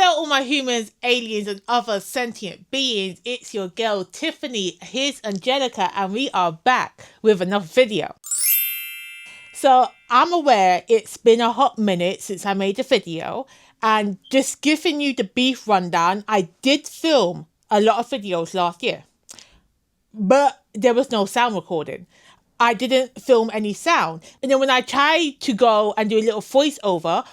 Hello all my humans, aliens and other sentient beings, it's your girl Tiffany, here's Angelica and we are back with another video. So I'm aware it's been a hot minute since I made a video, and just giving you the brief rundown, I did film a lot of videos last year, but there was no sound recording. I didn't film any sound, and then when I tried to go and do a little voiceover,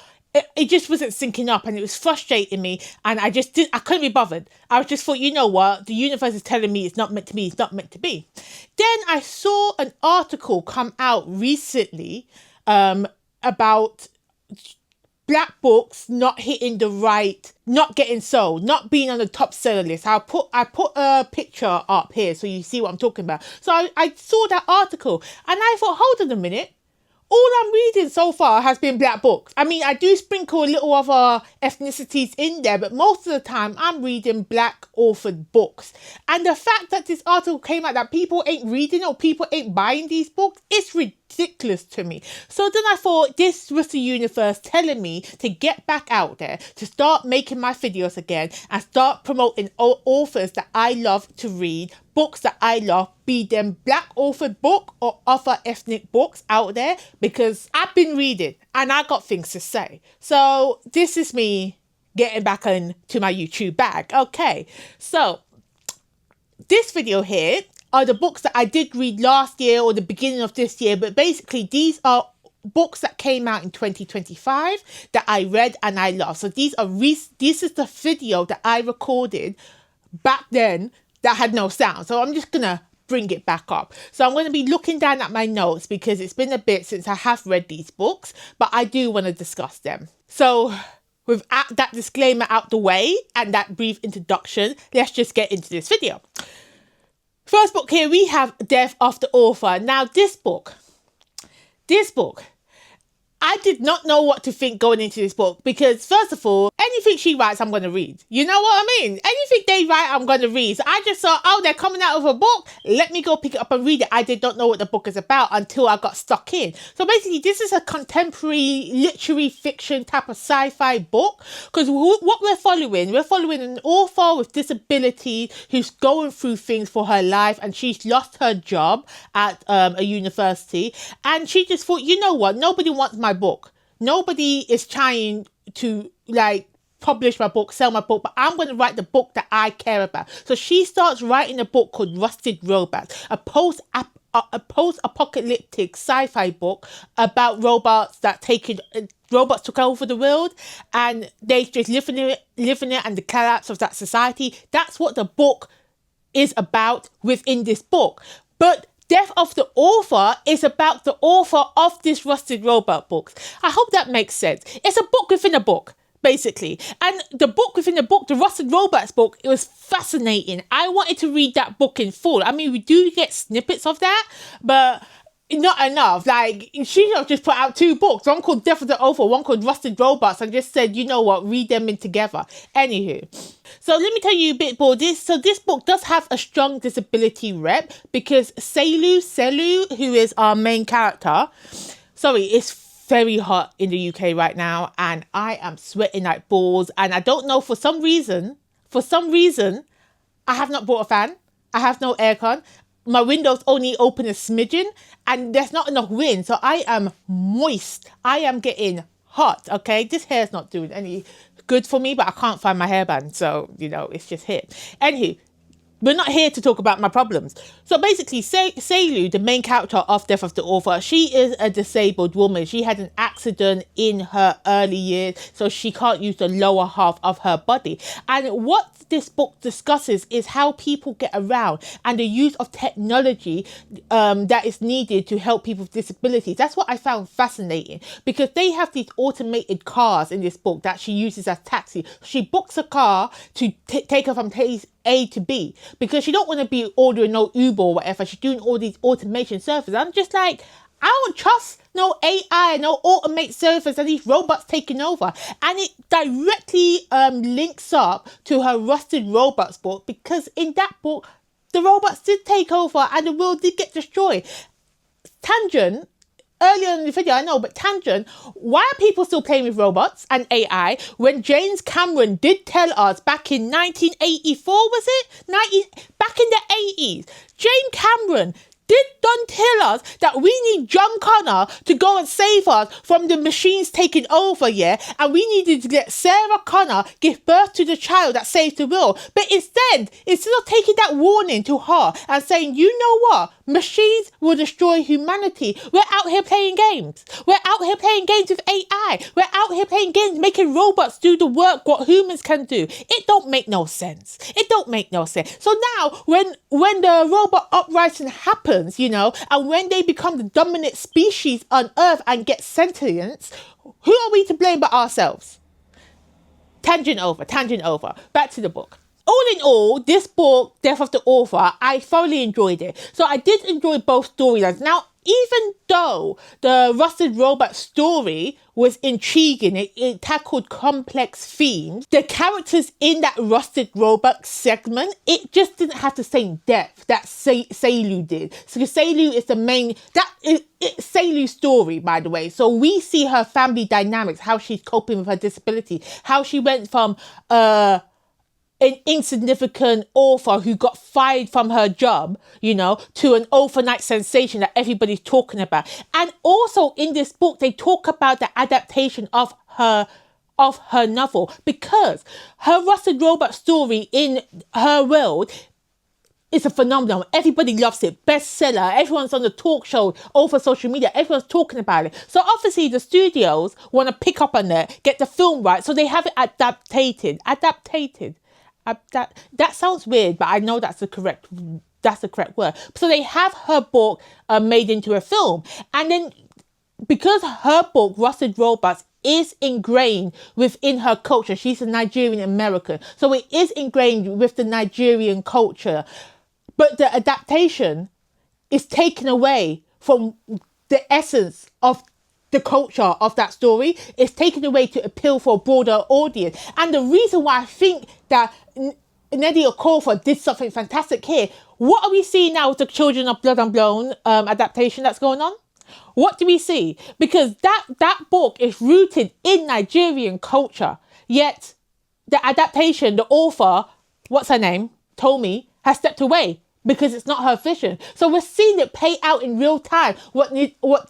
it just wasn't syncing up and it was frustrating me, and I couldn't be bothered. I just thought, you know what, the universe is telling me it's not meant to be, it's not meant to be. Then I saw an article come out recently about black books not hitting the right, not getting sold, not being on the top seller list. I put a picture up here so you see what I'm talking about. So I saw that article and I thought, hold on a minute. All I'm reading so far has been black books. I mean, I do sprinkle a little other ethnicities in there, but most of the time I'm reading black authored books. And the fact that this article came out that people ain't reading or people ain't buying these books, it's ridiculous to me. So then I thought this was the universe telling me to get back out there, to start making my videos again and start promoting authors that I love to read, books that I love, be them black authored book or other ethnic books out there, because I've been reading and I got things to say. So this is me getting back into my YouTube bag. Okay, so this video here are the books that I did read last year or the beginning of this year, but basically these are books that came out in 2025 that I read and I love. So this is the video that I recorded back then that had no sound. So I'm just gonna bring it back up. So I'm going to be looking down at my notes because it's been a bit since I have read these books, but I do want to discuss them. So with that disclaimer out the way and that brief introduction, let's just get into this video. First book here, we have Death of the Author. Now this book, I did not know what to think going into this book because, first of all, anything she writes, I'm going to read. You know what I mean? Anything they write, I'm going to read. So I just thought, oh, they're coming out with a book. Let me go pick it up and read it. I did not know what the book is about until I got stuck in. So basically, this is a contemporary literary fiction type of sci-fi book, because what we're following an author with disability who's going through things for her life, and she's lost her job at a university, and she just thought, you know what? Nobody wants my book. Nobody is trying to publish my book, sell my book, but I'm going to write the book that I care about. So she starts writing a book called Rusted Robots, a post-apocalyptic sci-fi book about robots robots took over the world and they just live in it and the collapse of that society. That's what the book is about within this book. But Death of the Author is about the author of this Rusted Robot books. I hope that makes sense. It's a book within a book, basically. And the book within the book, the Rusted Robots book, it was fascinating. I wanted to read that book in full. I mean, we do get snippets of that, but not enough. Like, she should have just put out two books, one called Death of the Author, one called Rusted Robots, and just said, you know what, read them in together. Anywho, so let me tell you a bit more. This book does have a strong disability rep because Selu, who is our main character, it's very hot in the UK right now and I am sweating like balls, and I don't know, for some reason, I have not bought a fan. I have no aircon. My windows only open a smidgen and there's not enough wind. So I am moist. I am getting hot, okay? This hair is not doing any good for me, but I can't find my hairband. So, it's just here. Anywho, we're not here to talk about my problems. So basically, Selu, the main character of Death of the Author, she is a disabled woman. She had an accident in her early years, so she can't use the lower half of her body. And what this book discusses is how people get around and the use of technology that is needed to help people with disabilities. That's what I found fascinating, because they have these automated cars in this book that she uses as taxi. She books a car to take her from place A to B because she don't want to be ordering no Uber or whatever. She's doing all these automation services. I'm just like, I don't trust no AI, no automate service and these robots taking over. And it directly links up to her Rusted Robots book, because in that book, the robots did take over and the world did get destroyed. Tangent, earlier in the video, I know, but tangent, why are people still playing with robots and AI when James Cameron did tell us back in 1984, was it? Back in the 80s, James Cameron did don't tell us that we need John Connor to go and save us from the machines taking over, yeah? And we needed to get Sarah Connor give birth to the child that saved the world. But instead of taking that warning to her and saying, you know what? Machines will destroy humanity. We're out here playing games. We're out here playing games with AI. We're out here playing games, making robots do the work what humans can do. It don't make no sense. It don't make no sense. So now, when the robot uprising happens, you know, and when they become the dominant species on Earth and get sentience, who are we to blame but ourselves? Tangent over. Back to the book. All in all, this book, Death of the Author, I thoroughly enjoyed it. So I did enjoy both storylines. Now, even though the Rusted Robot story was intriguing, it tackled complex themes, the characters in that Rusted Robot segment, it just didn't have the same depth that Seilu did. So Seilu is the main, it's Seilu's story, by the way. So we see her family dynamics, how she's coping with her disability, how she went from an insignificant author who got fired from her job, you know, to an overnight sensation that everybody's talking about. And also in this book, they talk about the adaptation of her novel, because her Rusted Robot story in her world is a phenomenon. Everybody loves it. Bestseller. Everyone's on the talk show, over social media. Everyone's talking about it. So obviously the studios want to pick up on it, get the film right. So they have it adapted. That sounds weird, but I know that's the correct word. So they have her book made into a film. And then because her book, Rusted Robots, is ingrained within her culture. She's a Nigerian American. So it is ingrained with the Nigerian culture. But the adaptation is taken away from the essence of the culture of that story. It's taken away to appeal for a broader audience. And the reason why I think that Nnedi Okorafor did something fantastic here, what are we seeing now with the Children of Blood and Bone adaptation that's going on? What do we see? Because that book is rooted in Nigerian culture, yet the adaptation, the author, what's her name, Tomi, has stepped away because it's not her vision. So we're seeing it play out in real time. What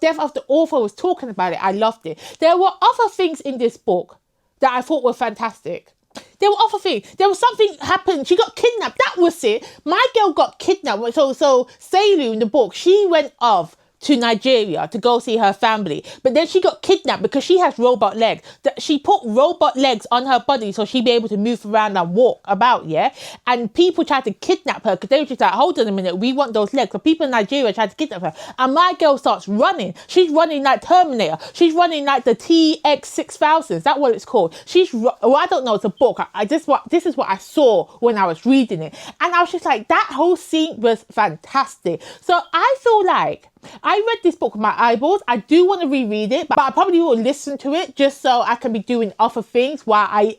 Death of the Author was talking about it, I loved it. There were other things in this book that I thought were fantastic. There were other things. There was something happened. She got kidnapped. That was it. My girl got kidnapped. So Seilu in the book, she went off to Nigeria to go see her family. But then she got kidnapped because she has robot legs. She put robot legs on her body so she'd be able to move around and walk about, yeah? And people tried to kidnap her because they were just like, hold on a minute, we want those legs. So people in Nigeria tried to kidnap her. And my girl starts running. She's running like Terminator. She's running like the TX-6000. Is that what it's called? I don't know, it's a book. This is what I saw when I was reading it. And I was just like, that whole scene was fantastic. So I feel like I read this book with my eyeballs. I do want to reread it, but I probably will listen to it just so I can be doing other things while I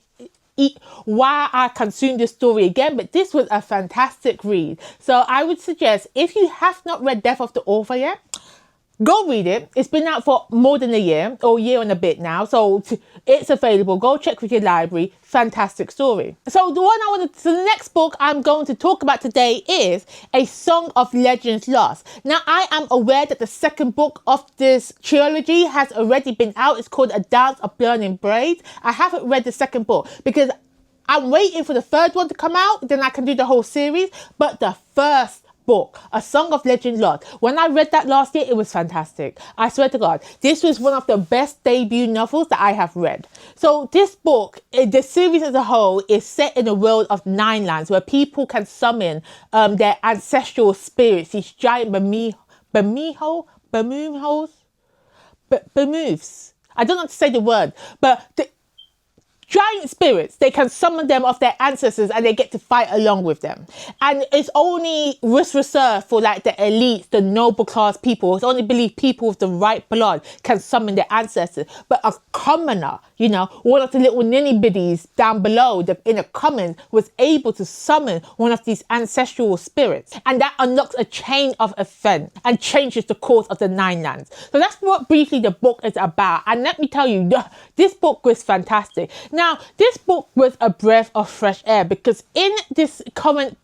consume this story again. But this was a fantastic read. So I would suggest, if you have not read Death of the Author yet, go read it. It's been out for more than a year, or a year and a bit now. So it's available. Go check with your library. Fantastic story. So the next book I'm going to talk about today is A Song of Legends Lost. Now, I am aware that the second book of this trilogy has already been out. It's called A Dance of Burning Braids. I haven't read the second book because I'm waiting for the third one to come out. Then I can do the whole series. But the first book, A Song of Legend Lost, when I read that last year, it was fantastic. I swear to God, this was one of the best debut novels that I have read. So this book, the series as a whole, is set in a world of 9 lands where people can summon their ancestral spirits, these giant bemoves. I don't know how to say the word, but giant spirits, they can summon them off their ancestors and they get to fight along with them. And it's only reserved for like the elites, the noble class people. It's only believed people with the right blood can summon their ancestors. But a commoner, you know, one of the little ninny biddies down below in the commons was able to summon one of these ancestral spirits. And that unlocks a chain of events and changes the course of the Nine Lands. So that's what briefly the book is about. And let me tell you, this book was fantastic. Now, this book was a breath of fresh air because in this current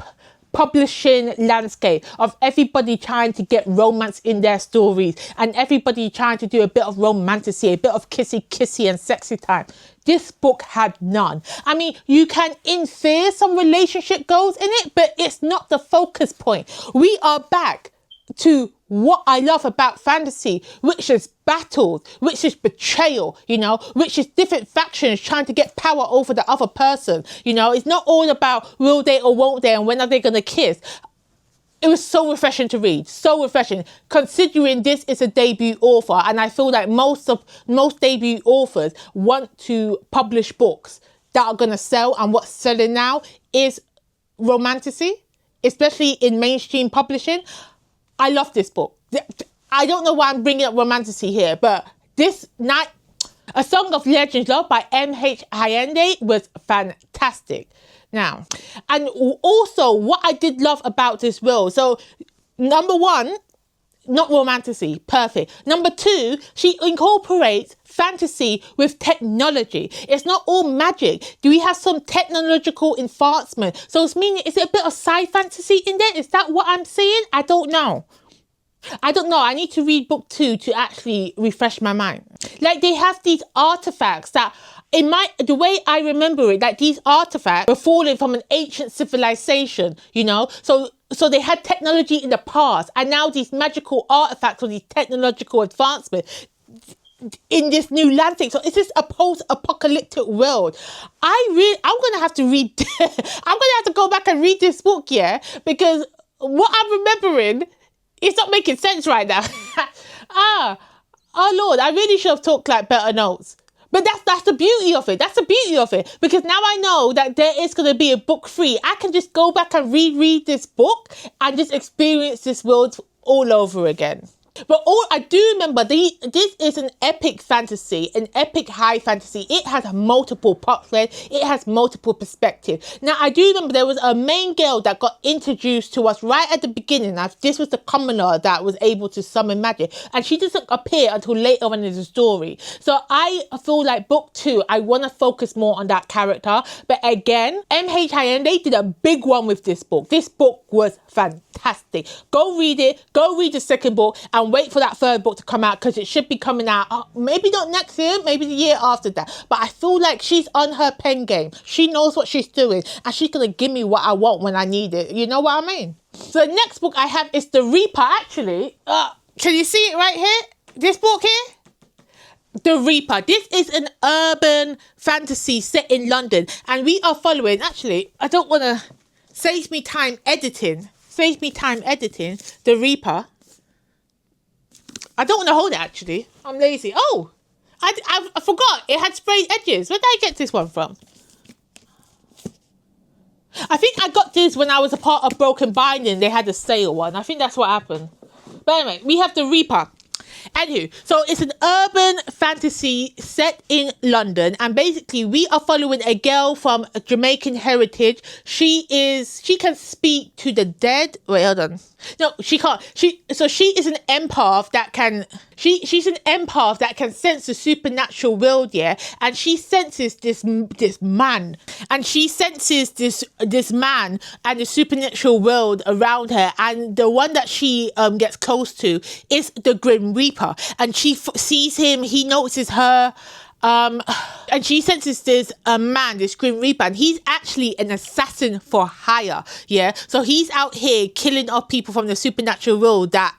publishing landscape of everybody trying to get romance in their stories and everybody trying to do a bit of romantasy, a bit of kissy and sexy time, this book had none. I mean, you can infer some relationship goals in it, but it's not the focus point. We are back to what I love about fantasy, which is battles, which is betrayal, you know, which is different factions trying to get power over the other person. You know, it's not all about will they or won't they and when are they going to kiss. It was so refreshing to read, so refreshing, considering this is a debut author. And I feel like most debut authors want to publish books that are going to sell, and what's selling now is romantasy, especially in mainstream publishing. I love this book. I don't know why I'm bringing up romantasy here, but this night, A Song of Legends Love by M.H. Ayinde was fantastic. Now, and also what I did love about this world. So, number one, not romantasy, perfect. Number two, she incorporates fantasy with technology. It's not all magic. Do we have some technological advancement? So it's meaning, is it a bit of sci fantasy in there? Is that what I'm seeing? I don't know. I need to read book 2 to actually refresh my mind. Like, they have these artifacts that, the way I remember it, like these artifacts were falling from an ancient civilization, you know? So they had technology in the past, and now these magical artifacts or these technological advancements in this new landscape. So it's just a post-apocalyptic world. I'm gonna have to read. I'm gonna have to go back and read this book, yeah, because what I'm remembering, it's not making sense right now. Oh Lord, I really should have took like better notes. But that's the beauty of it. That's the beauty of it. Because now I know that there is going to be a book 3. I can just go back and reread this book and just experience this world all over again. But all I do remember, this is an epic fantasy, an epic high fantasy. It has multiple plot threads. It has multiple perspectives. Now, I do remember there was a main girl that got introduced to us right at the beginning. Now, this was the commoner that was able to summon magic. And she doesn't appear until later on in the story. So I feel like book 2, I want to focus more on that character. But again, M.H. Ayinde did a big one with this book. This book was fantastic. Go read it. Go read the second book and wait for that third book to come out, because it should be coming out maybe not next year, maybe the year after that. But I feel like she's on her pen game. She knows what she's doing, and she's gonna give me what I want when I need it. You know what I mean? So the next book I have is The Reaper. Actually, can you see it right here? This book here? The Reaper. This is an urban fantasy set in London, and we are following, actually, I don't want to save me time editing, The Reaper. I don't want to hold it, actually. I'm lazy. Oh, I forgot. It had sprayed edges. Where did I get this one from? I think I got this when I was a part of Broken Binding. They had a sale one. I think that's what happened. But anyway, we have The Reaper. Anywho, so it's an urban fantasy set in London, and basically we are following a girl from Jamaican heritage. She can speak to the dead. Wait, hold on. No, she can't. She is an empath that can. She's an empath that can sense the supernatural world, yeah. And she senses this man, and she senses this man and the supernatural world around her. And the one that she gets close to is the Grim Reaper, and she sees him. He notices her. And she senses this man, this Grim Reaper, and he's actually an assassin for hire, yeah? So he's out here killing off people from the supernatural world that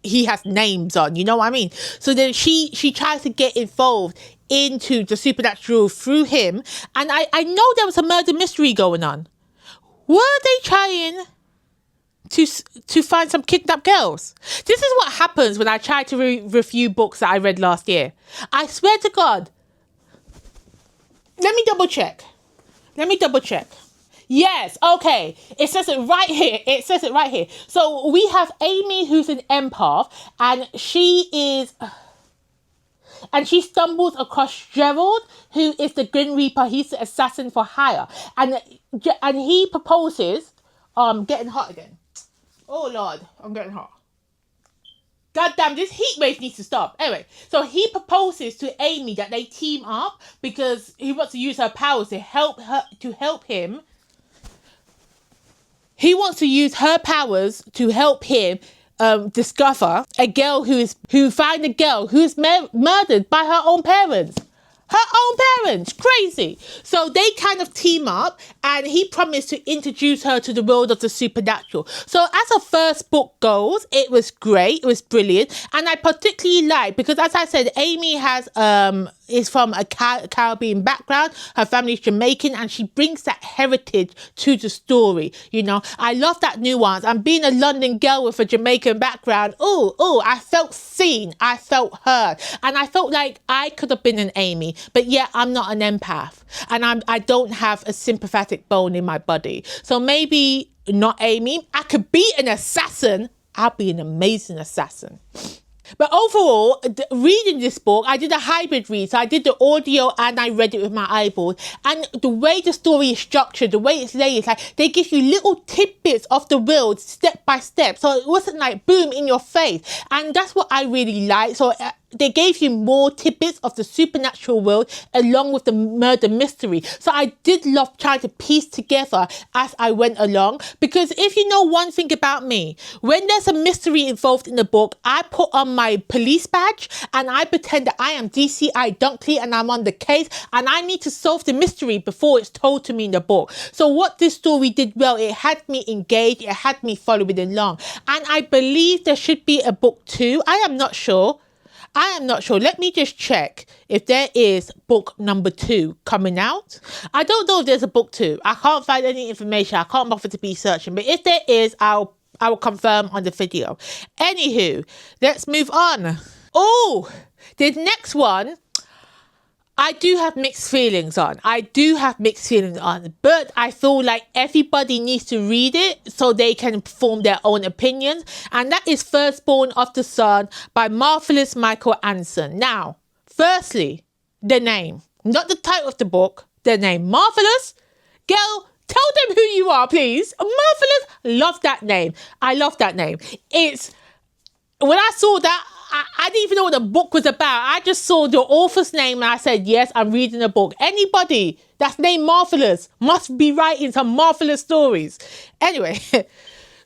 he has names on, you know what I mean? So then she tries to get involved into the supernatural through him, and I know there was a murder mystery going on. Were they trying to find some kidnapped girls? This is what happens when I try to review books that I read last year. I swear to God, Let me double check. Yes, okay. It says it right here. So we have Amy, who's an empath, and she stumbles across Gerald, who is the Grim Reaper. He's the assassin for hire, and he proposes. Getting hot again. Oh Lord, I'm getting hot. God damn, this heat wave needs to stop. Anyway, so he proposes to Amy that they team up because he wants to use her powers to help him. He wants to use her powers to help him discover a girl find a girl who's murdered by her own parents. Crazy. So they kind of team up, and he promised to introduce her to the world of the supernatural. So as a first book goes, it was great, it was brilliant, and I particularly like, because as I said, Amy is from a Caribbean background, her family's Jamaican, and she brings that heritage to the story. You know, I love that nuance. And being a London girl with a Jamaican background, I felt seen, I felt heard, and I felt like I could have been an Amy. But yeah, I'm not an empath, and I don't have a sympathetic bone in my body. So maybe not Amy. I could be an assassin. I'll be an amazing assassin. But overall, reading this book, I did a hybrid read. So I did the audio and I read it with my eyeballs. And the way the story is structured, the way it's layered, like they give you little tidbits of the world step by step. So it wasn't like boom in your face. And that's what I really like. So they gave you more tidbits of the supernatural world along with the murder mystery. So I did love trying to piece together as I went along. Because if you know one thing about me, when there's a mystery involved in the book, I put on my police badge and I pretend that I am DCI Dunkley and I'm on the case and I need to solve the mystery before it's told to me in the book. So what this story did well, it had me engaged, it had me following along. And I believe there should be a book 2. I am not sure. Let me just check if there is book number 2 coming out. I don't know if there's a book 2. I can't find any information. I can't bother to be searching. But if there is, I will confirm on the video. Anywho, let's move on. Oh, the next one, I do have mixed feelings on. But I feel like everybody needs to read it so they can form their own opinions. And that is Firstborn of the Sun by Marvellous Michael Anson. Now, firstly, the name. Not the title of the book, the name. Marvellous? Girl, tell them who you are, please. Marvellous? Love that name. I love that name. When I saw that, I didn't even know what the book was about. I just saw the author's name and I said, yes, I'm reading a book. Anybody that's named Marvellous must be writing some marvellous stories. Anyway,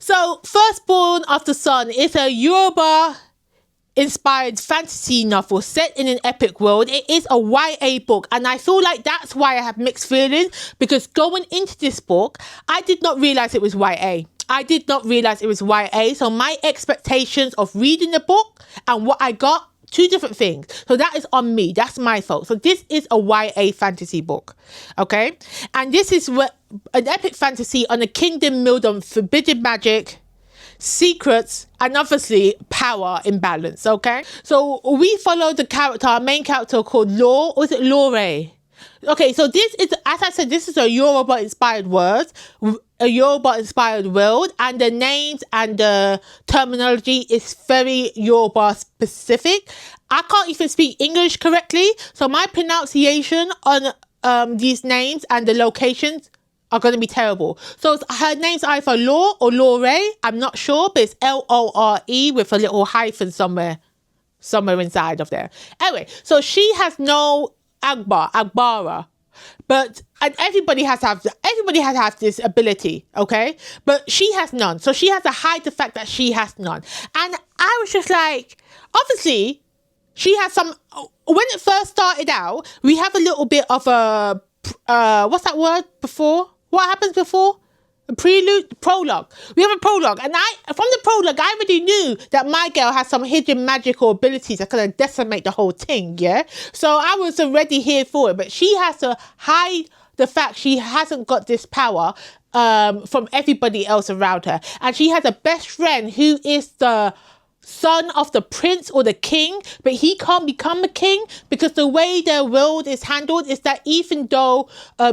so Firstborn of the Sun is a Yoruba-inspired fantasy novel set in an epic world. It is a YA book, and I feel like that's why I have mixed feelings, because going into this book, I did not realise it was YA. So my expectations of reading the book and what I got, 2 different things. So that is on me. That's my fault. So this is a YA fantasy book. Okay? And this is an epic fantasy on a kingdom built on forbidden magic, secrets, and obviously power imbalance. Okay? So we follow our main character called Law, or is it Lore? Okay, so this is, as I said, this is a Yoruba-inspired world, and the names and the terminology is very Yoruba-specific. I can't even speak English correctly, so my pronunciation on these names and the locations are going to be terrible. So her name's either Law or Lore, I'm not sure, but it's Lore with a little hyphen somewhere inside of there. Anyway, so she has no Agbara, and everybody has to have this ability, okay? But she has none, so she has to hide the fact that she has none. And I was just like, obviously, she has some. When it first started out, we have a little bit of a what's that word before? What happens before? A prologue. We have a prologue, and from the prologue, I already knew that my girl has some hidden magical abilities that kind of decimate the whole thing, yeah? So I was already here for it, but she has to hide the fact she hasn't got this power from everybody else around her. And she has a best friend who is the son of the prince or the king, but he can't become a king because the way their world is handled is that even though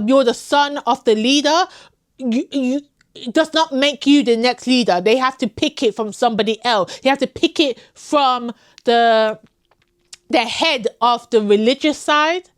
you're the son of the leader, it does not make you the next leader. They have to pick it from somebody else. They have to pick it from the head of the religious side.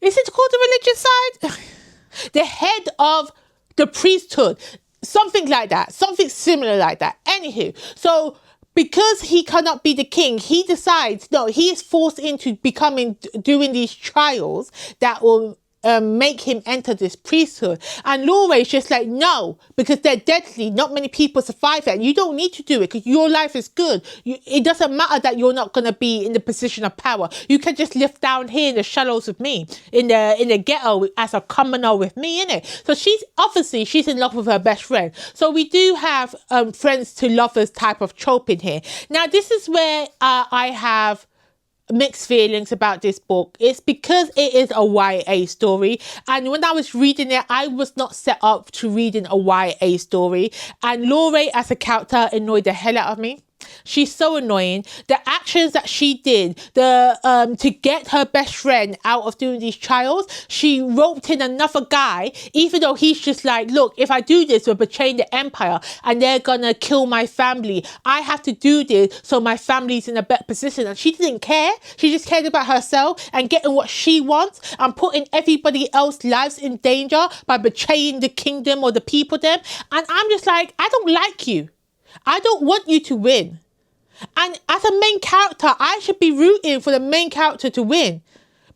Is it called the religious side? The head of the priesthood. Something like that. Something similar like that. Anywho, so because he cannot be the king, he decides, no, he is forced into doing these trials that will make him enter this priesthood. And Laurie's just like, no, because they're deadly. Not many people survive it. And you don't need to do it because your life is good. It doesn't matter that you're not going to be in the position of power. You can just live down here in the shallows with me, in the ghetto as a commoner with me, innit? So she's in love with her best friend. So we do have friends to lovers type of trope in here. Now, this is where I have mixed feelings about this book. It's because it is a YA story, and when I was reading it, I was not set up to reading a YA story, and Laurie as a character annoyed the hell out of me. She's so annoying. The actions that she did, to get her best friend out of doing these trials, she roped in another guy, even though he's just like, look, if I do this, we're betraying the empire and they're gonna kill my family. I have to do this so my family's in a better position. And she didn't care. She just cared about herself and getting what she wants and putting everybody else's lives in danger by betraying the kingdom or the people them. And I'm just like, I don't like you. I don't want you to win. And as a main character, I should be rooting for the main character to win.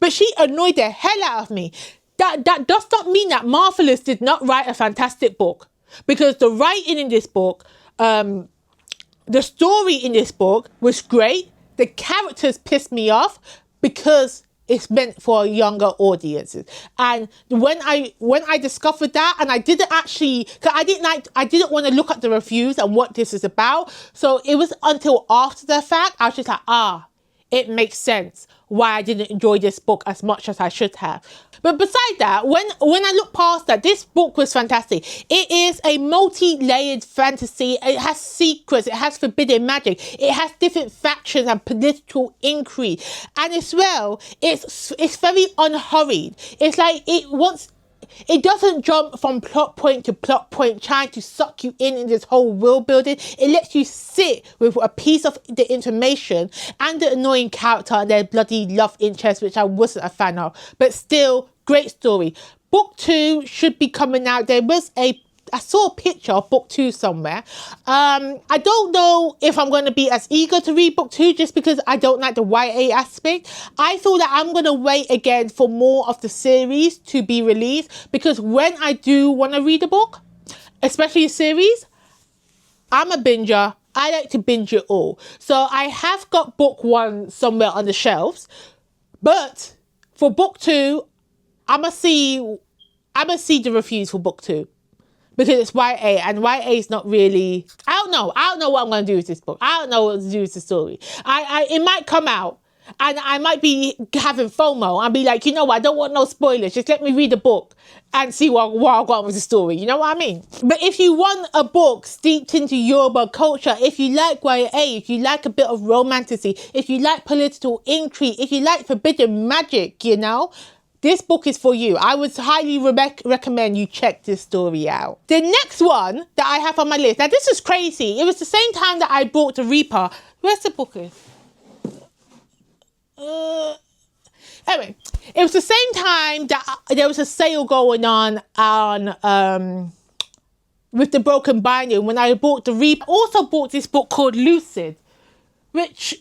But she annoyed the hell out of me. That does not mean that Marvellous did not write a fantastic book. Because the writing in this book, the story in this book was great. The characters pissed me off because it's meant for younger audiences. And when I discovered that, and I didn't actually, because I didn't want to look at the reviews and what this is about. So it was until after the fact, I was just like, it makes sense why I didn't enjoy this book as much as I should have. But beside that, when I look past that, this book was fantastic. It is a multi-layered fantasy. It has secrets. It has forbidden magic. It has different factions and political intrigue. And as well, it's very unhurried. It's like it doesn't jump from plot point to plot point trying to suck you in this whole world building. It lets you sit with a piece of the information and the annoying character and their bloody love interest, which I wasn't a fan of. But still, great story. Book 2 should be coming out. I saw a picture of book 2 somewhere. I don't know if I'm going to be as eager to read book 2 just because I don't like the YA aspect. I thought that I'm going to wait again for more of the series to be released, because when I do want to read a book, especially a series, I'm a binger. I like to binge it all. So I have got book 1 somewhere on the shelves, but for book 2, I'm going to see the reviews for book 2. Because it's YA, and YA is not really, I don't know what I'm going to do with this book. I don't know what to do with the story. It might come out, and I might be having FOMO and be like, you know what, I don't want no spoilers. Just let me read the book and see what I got with the story. You know what I mean? But if you want a book steeped into Yoruba culture, if you like YA, if you like a bit of romanticy, if you like political intrigue, if you like forbidden magic, you know, this book is for you. I would highly recommend you check this story out. The next one that I have on my list, now this is crazy. It was the same time that I bought The Reaper. Where's the book? Anyway, it was the same time that there was a sale going on with the Broken Binding when I bought The Reaper. I also bought this book called Lucid, which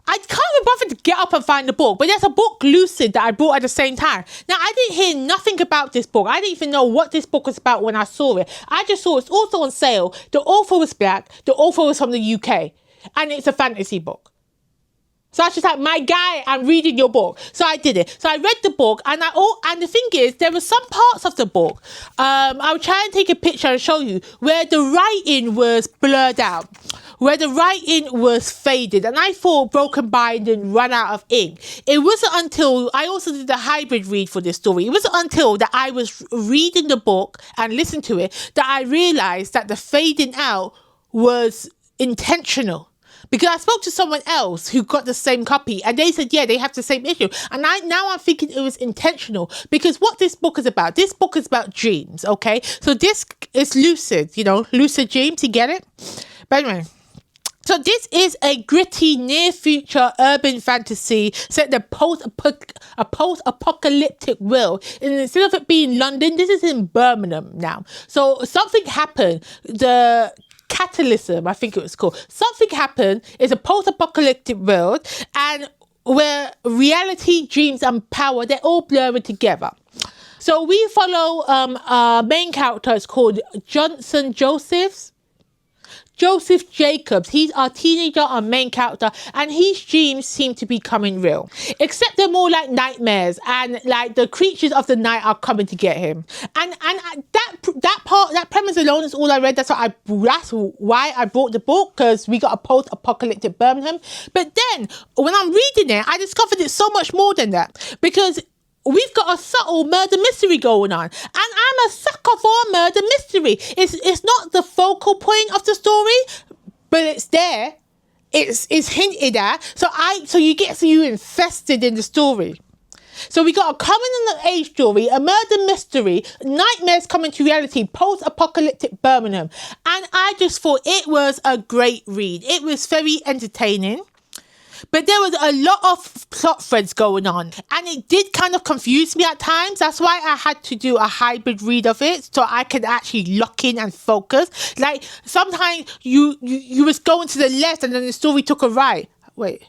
I can't even bother to get up and find the book, but there's a book, Lucid, that I bought at the same time. Now, I didn't hear nothing about this book. I didn't even know what this book was about when I saw it. I just saw it's also on sale. The author was black. The author was from the UK. And it's a fantasy book. So I was just like, my guy, I'm reading your book. So I did it. So I read the book, and the thing is, there were some parts of the book, I'll try and take a picture and show you, where the writing was blurred out, where the writing was faded. And I thought Broken Binding ran out of ink. It wasn't until, I also did a hybrid read for this story. It wasn't until that I was reading the book and listened to it that I realised that the fading out was intentional. Because I spoke to someone else who got the same copy and they said, yeah, they have the same issue. And I'm thinking it was intentional, because what this book is about dreams, okay? So this is lucid, lucid dreams, you get it? But anyway, so this is a gritty near-future urban fantasy set in a post-apocalyptic world. And instead of it being London, this is in Birmingham now. So something happened. The catalysm, I think it was called. Something happened. It's a post-apocalyptic world, and where reality, dreams, and power, they're all blurring together. So we follow our main character. It's called Joseph Jacobs. He's our teenager, our main character, and his dreams seem to be coming real. Except they're more like nightmares, and like the creatures of the night are coming to get him. And that premise alone is all I read. That's why I bought the book, because we got a post-apocalyptic Birmingham. But then when I'm reading it, I discovered it's so much more than that, because we've got a subtle murder mystery going on. And I'm a sucker for a murder mystery. It's not the focal point of the story, but it's there. It's hinted at. So you get you invested in the story. So we got a coming-of-age story, a murder mystery, nightmares coming to reality, post-apocalyptic Birmingham. And I just thought it was a great read. It was very entertaining. But there was a lot of plot threads going on, and it did kind of confuse me at times. That's why I had to do a hybrid read of it, so I could actually lock in and focus. Like, sometimes you was going to the left and then the story took a right. Wait,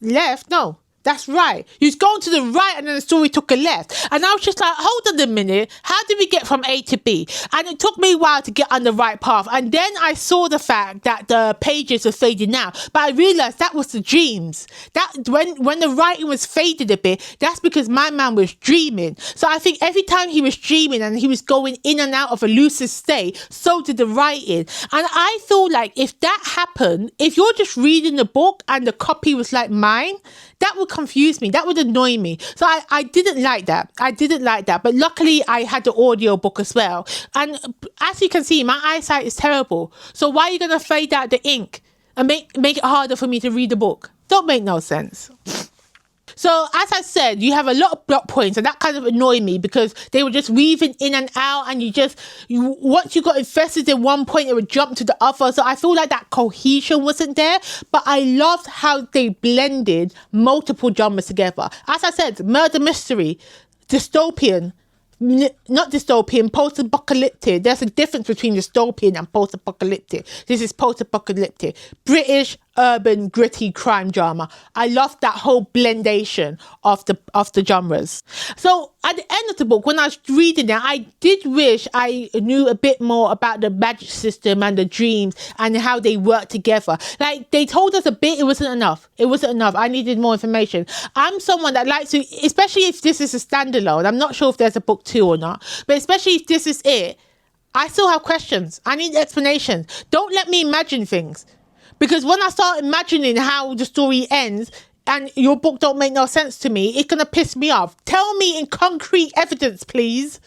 left? No. That's right. You was going to the right and then the story took a left. And I was just like, hold on a minute. How did we get from A to B? And it took me a while to get on the right path. And then I saw the fact that the pages were fading out. But I realised that was the dreams. That when the writing was faded a bit, that's because my man was dreaming. So I think every time he was dreaming and he was going in and out of a lucid state, so did the writing. And I feel like if that happened, if you're just reading the book and the copy was like mine, that would confuse me. That would annoy me. So I didn't like that. But luckily, I had the audio book as well. And as you can see, my eyesight is terrible. So why are you going to fade out the ink and make it harder for me to read the book? Don't make no sense. So, as I said, you have a lot of plot points, and that kind of annoyed me because they were just weaving in and out, and once you got invested in one point, it would jump to the other. So I feel like that cohesion wasn't there, but I loved how they blended multiple genres together. As I said, murder mystery, dystopian, not dystopian, post-apocalyptic. There's a difference between dystopian and post-apocalyptic. This is post-apocalyptic. British, urban, gritty crime drama. I love that whole blendation of the genres. So at the end of the book, when I was reading it, I did wish I knew a bit more about the magic system and the dreams and how they work together. Like, they told us a bit, it wasn't enough. I needed more information. I'm someone that likes to, especially if this is a standalone, I'm not sure if there's a book 2 or not, but especially if this is it, I still have questions. I need explanations. Don't let me imagine things. Because when I start imagining how the story ends and your book don't make no sense to me, it's going to piss me off. Tell me in concrete evidence, please.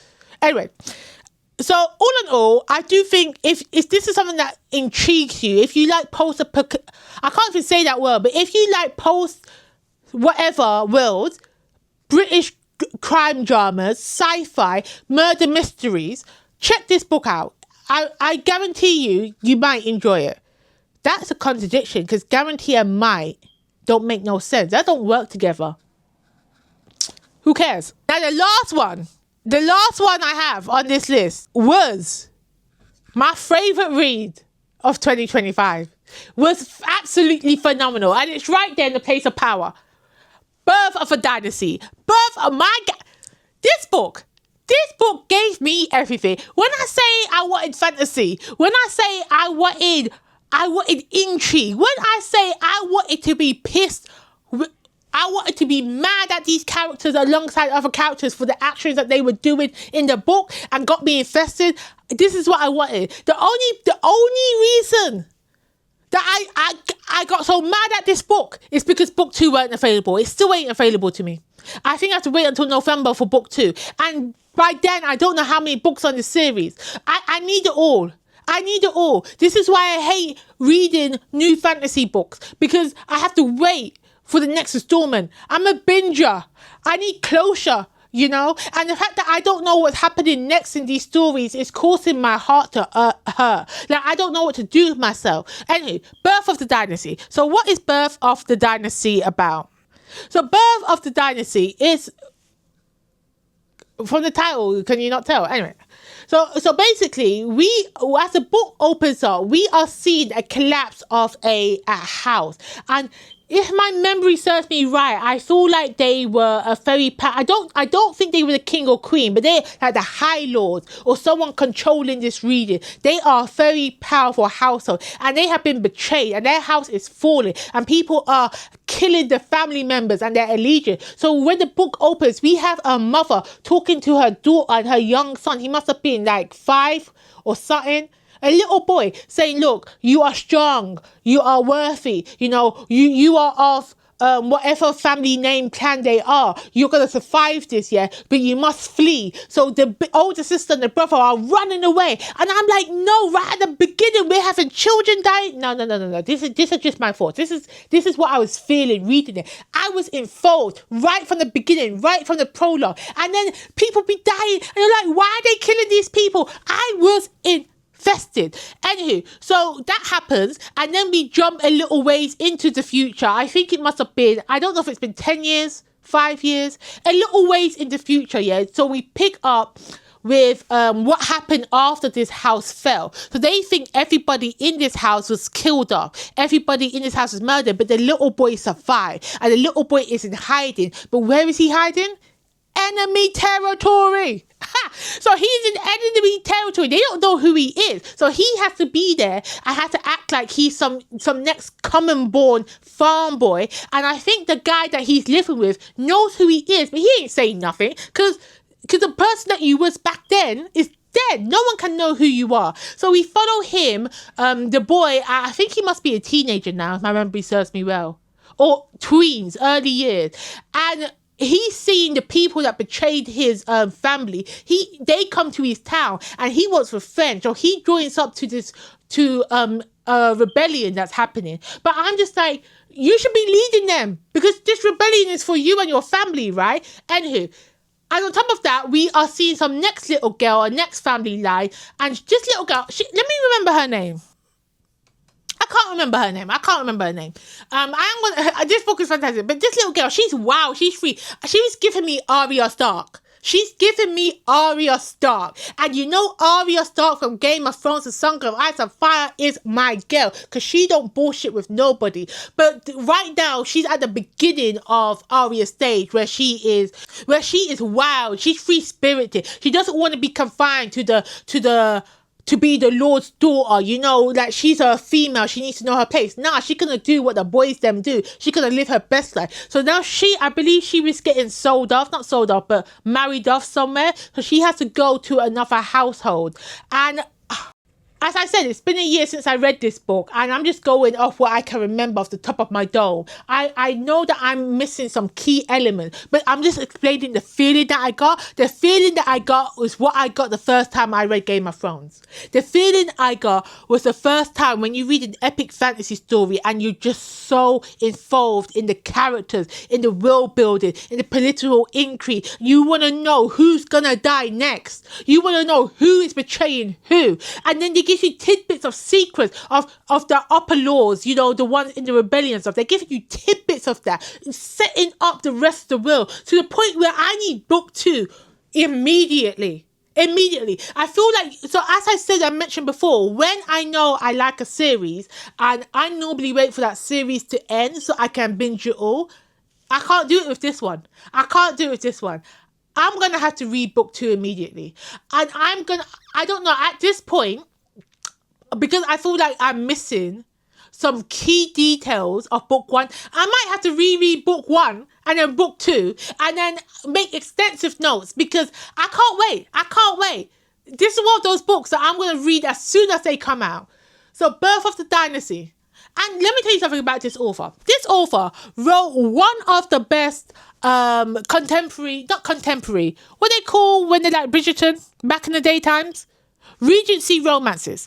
Anyway, so all in all, I do think if this is something that intrigues you, if you like I can't even say that word, but if you like post-whatever world, British crime dramas, sci-fi, murder mysteries, check this book out. I guarantee you might enjoy it. That's a contradiction, because guarantee and might don't make no sense. That don't work together. Who cares? Now the last one I have on this list was my favourite read of 2025. Was absolutely phenomenal. And it's right there in the place of power. Birth of a Dynasty. This book gave me everything. When I say I wanted fantasy, when I say I wanted intrigue, when I say I wanted to be pissed, I wanted to be mad at these characters alongside other characters for the actions that they were doing in the book and got me invested, this is what I wanted. The only reason that I got so mad at this book is because book 2 weren't available. It still ain't available to me. I think I have to wait until November for book 2. And by then, I don't know how many books on the series. I need it all. I need it all. This is why I hate reading new fantasy books, because I have to wait for the next installment. I'm a binger. I need closure, you know? And the fact that I don't know what's happening next in these stories is causing my heart to hurt. Like, I don't know what to do with myself. Anyway, Birth of the Dynasty. So what is Birth of the Dynasty about? So Birth of the Dynasty is, from the title, can you not tell? Anyway, so basically, as the book opens up, we are seeing a collapse of a house. And if my memory serves me right, I feel like they were a very I don't think they were the king or queen, but they're like the high lords or someone controlling this region. They are a very powerful household, and they have been betrayed, and their house is falling, and people are killing the family members and their allegiance. So when the book opens, we have a mother talking to her daughter and her young son. He must have been like 5 or something. A little boy saying, look, you are strong, you are worthy, you know, you are of whatever family name clan they are. You're going to survive this, yeah, but you must flee. So the older sister and the brother are running away. And I'm like, no, right at the beginning, we're having children dying. No. This is just my thoughts. This is what I was feeling reading it. I was involved right from the beginning, right from the prologue. And then people be dying. And you're like, why are they killing these people? I was infested. Anywho, so that happens, and then we jump a little ways into the future. I think it must have been, I don't know if it's been 10 years, 5 years, a little ways in the future, yeah. So we pick up with what happened after this house fell. So they think everybody in this house was killed off. Everybody in this house was murdered, but the little boy survived, and the little boy is in hiding. But where is he hiding? Enemy territory. So he's in enemy territory. They don't know who he is. So he has to be there. I have to act like he's some next common born farm boy. And I think the guy that he's living with knows who he is, but he ain't saying nothing, because the person that you was back then is dead. No one can know who you are. So we follow him, the boy. I think he must be a teenager now, if my memory serves me well, or tweens, early years, and he's seeing the people that betrayed his family. They come to his town, and he wants revenge. So he joins up to a rebellion that's happening. But I'm just like, you should be leading them, because this rebellion is for you and your family, right? Anywho, and on top of that, we are seeing some next little girl, a next family line, and this little girl, let me remember her name. I can't remember her name. This book is fantastic, but this little girl, she's free. She was giving me Arya Stark. And you know Arya Stark from Game of Thrones and Song of Ice and Fire is my girl, because she don't bullshit with nobody. But right now, she's at the beginning of Arya's stage, where she is wild. She's free-spirited. She doesn't want to be confined to be the Lord's daughter, you know, like she's a female, she needs to know her place. Nah, she's gonna do what the boys them do. She's gonna live her best life. So now I believe she was getting but married off somewhere. So she has to go to another household. And as I said, it's been a year since I read this book, and I'm just going off what I can remember off the top of my dome. I know that I'm missing some key elements, but I'm just explaining the feeling that I got. The feeling that I got was what I got the first time I read Game of Thrones. The feeling I got was the first time when you read an epic fantasy story and you're just so involved in the characters, in the world building, in the political intrigue. You want to know who's gonna die next. You want to know who is betraying who. And then they give you tidbits of secrets of the upper lords, you know, the ones in the rebellion and stuff. They're giving you tidbits of that, setting up the rest of the world to the point where I need book 2 immediately. I feel like, so as I said, I mentioned before, when I know I like a series, and I normally wait for that series to end so I can binge it all, I can't do it with this one. I'm going to have to read book 2 immediately. And I don't know, at this point, because I feel like I'm missing some key details of book 1, I might have to reread book 1 and then book 2 and then make extensive notes, because I can't wait. This is one of those books that I'm going to read as soon as they come out. So Birth of the Dynasty. And let me tell you something about this author. This author wrote one of the best not contemporary, what they call when they're like Bridgerton back in the day times? Regency romances.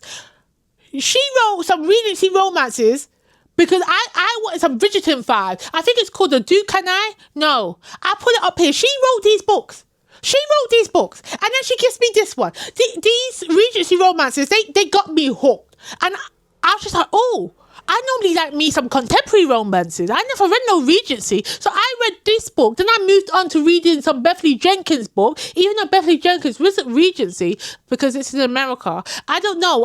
she wrote some Regency romances because I wanted some Bridgerton vibes. I think it's called The Duke and I. No, I put it up here. She wrote these books. And then she gives me this one. These Regency romances, they got me hooked. And I was just like, oh, I normally like me some contemporary romances. I never read no Regency. So I read this book. Then I moved on to reading some Beverly Jenkins book. Even though Beverly Jenkins wasn't Regency because it's in America. I don't know.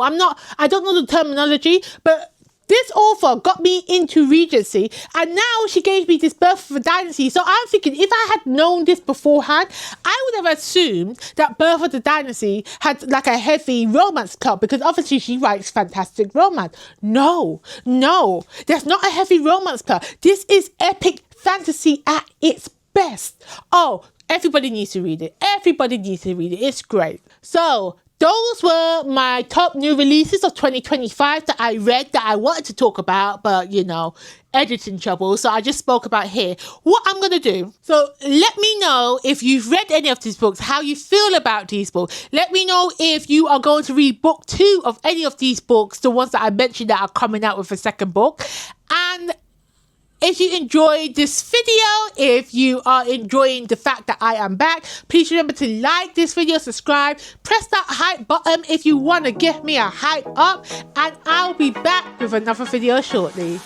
I don't know the terminology, but this author got me into Regency, and now she gave me this Birth of a Dynasty. So I'm thinking, if I had known this beforehand, I would have assumed that Birth of the Dynasty had like a heavy romance club, because obviously she writes fantastic romance. No, there's not a heavy romance club. This is epic fantasy at its best. Oh, everybody needs to read it. It's great. So those were my top new releases of 2025 that I read that I wanted to talk about, but editing trouble, so I just spoke about here. What I'm going to do, so let me know if you've read any of these books, how you feel about these books. Let me know if you are going to read book 2 of any of these books, the ones that I mentioned that are coming out with a second book. And if you enjoyed this video, if you are enjoying the fact that I am back, please remember to like this video, subscribe, press that hype button if you want to give me a hype up, and I'll be back with another video shortly.